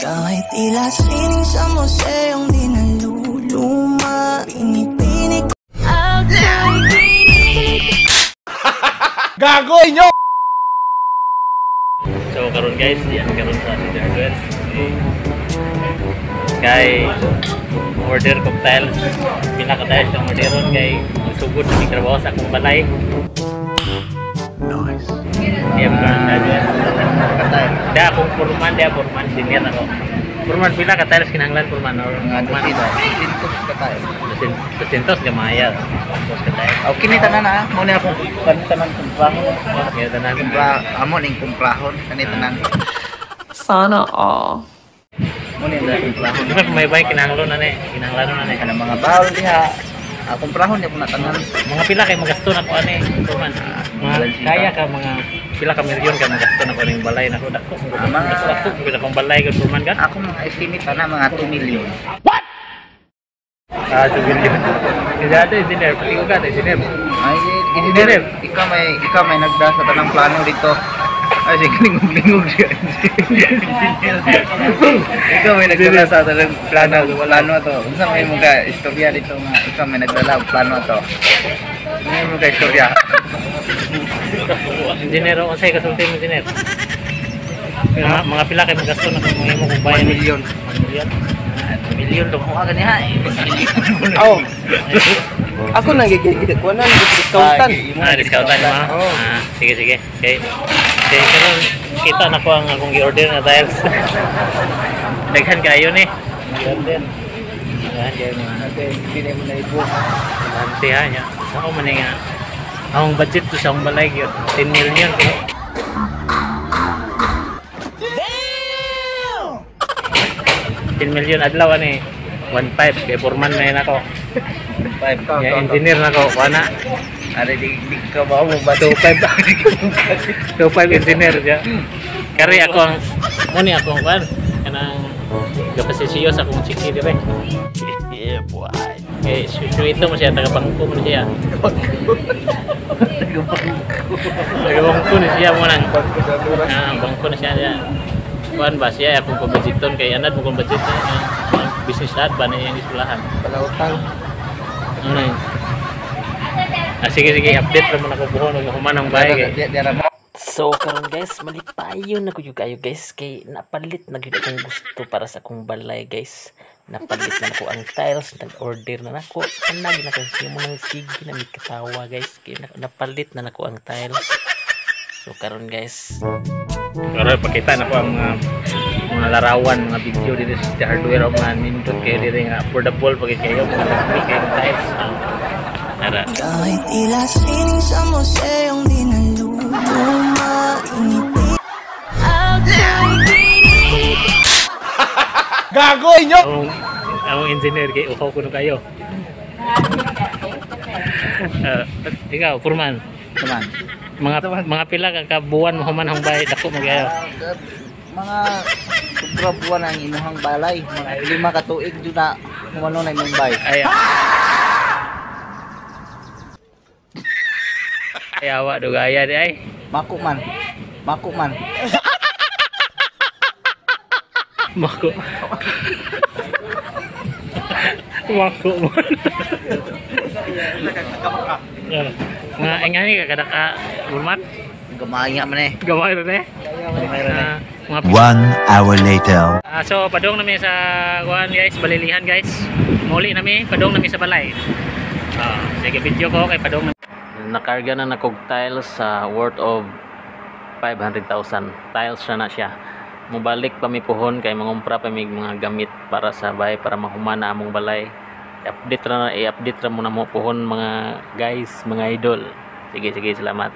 Kahit tila sining sa museong di naluluma, pinipini ko gago inyo. So karon guys, yan karon sa City Hardware. Kay order cocktail, pinakataas yung orderon kay sugod sa trabaho sa akong balay. Nice. Iya betul saja. Cocktail. Dia akong purman senior ako. Purman pila cocktail kinahanglan purman or purman ito. Sintos cocktail. Sintos gamaya. Sintos cocktail. Okay ni tanan na, mo ni ako tanan kumplahon. Ya tanan Amo ning kumplahon kani tanan. sana all. Mo ni kumplahon. Di ba may bay kinahanglan na ni? Kinahanglan na ni Kana mga bawal diha. Kumplahon di ko na tanan. mga pila kay magasto na ko ani purman. Mga kaya ka mga pila ka milyon ka magasto na ko ning balay na ko dako. Dako ko kung balay ko purman kan. Ako mga estimate na mga 2 million. Ah, 2 million. Tidak ada engineer, pati ko ka engineer. Ay, engineer, ikaw may nagdasa tanang plano dito. Ay, sige, lingog siya. Ikaw may nagdala sa tanang plano to. Unsa may mga istorya dito nga ikaw may nagdala plano to. May mga istorya. Engineer ako say kasulti mo engineer. Mga pila kay magasto na kung mo kung bayan 1 million. 1 million. 1 million to. Kuha gani ha. Oh. Ako nagigigit ko na discountan. Discountan mo. Ah, sige. Okay. Okay, karon kita na ko ang akong gi-order na tiles. Daghan kayo ni. Order. Yan kay mga Natin pili mo na ibo. nanti ha nya. Ako man nga. Ang budget to sa akong balay gyud 10 million kay. Damn! 10 million adlaw ani. 1.5 kay foreman na yun ako. 5 ka. Ya engineer na ko kuana. Ada di ka ba mo ba 2.5 engineer siya. Kari ako ang muni ako ang kuan kanang gapasisiyo sa akong chiki dire. Yeah boy. Eh suito mo siya taga bangko mo siya. Taga bangko ni siya mo nang. Bangko na siya. Kuan ba siya akong pabudgeton kay anad mo kung budget na business ad ba na yung isulahan. Palautang. Ano yun? Sige, update naman ako buhon ng humanang bahay. So karon guys, malipayon na ko kayo guys kay napalit na gyud akong gusto para sa akong balay guys. Napalit na ako ang tiles, nag-order na nako. Anag na kasi mo nang sige na mikatawa guys kay napalit na nako ang tiles. So karon guys, karon pakita na ko ang mga larawan, mga video dito sa hardware o mga nindot kayo dito nga affordable pag kayo mga tiles. Kahit tila sining sa museong di naluluma, pinipini Gago inyo. Ang engineer kay uhaw ko no kayo. Ikaw, Purman. Teman. Mga pila ka buwan mo human ang bay dako mo kayo. Mga sobra buwan ang imuhang balay, mga 5 ka tuig jud na humano na imong bay. Ay awak do gaya di ay. Mako man. Mako. Mako mo. Nga ingani ka kada ka Purman. Gamaya man eh. Gamay ra ni. Gamay ra eh. 1 hour later. So padong nami sa kuan guys, balilihan guys. Muli nami, padong nami sa balay. Sige video ko kay padong. Nakarga na nakog tiles sa worth of 500,000. Tiles na siya. Mubalik pa mi puhon kay mangumpra pa mi mga gamit para sa bahay para mahumana among balay. I-update ra mo na mo puhon mga guys, mga idol. Sige, salamat.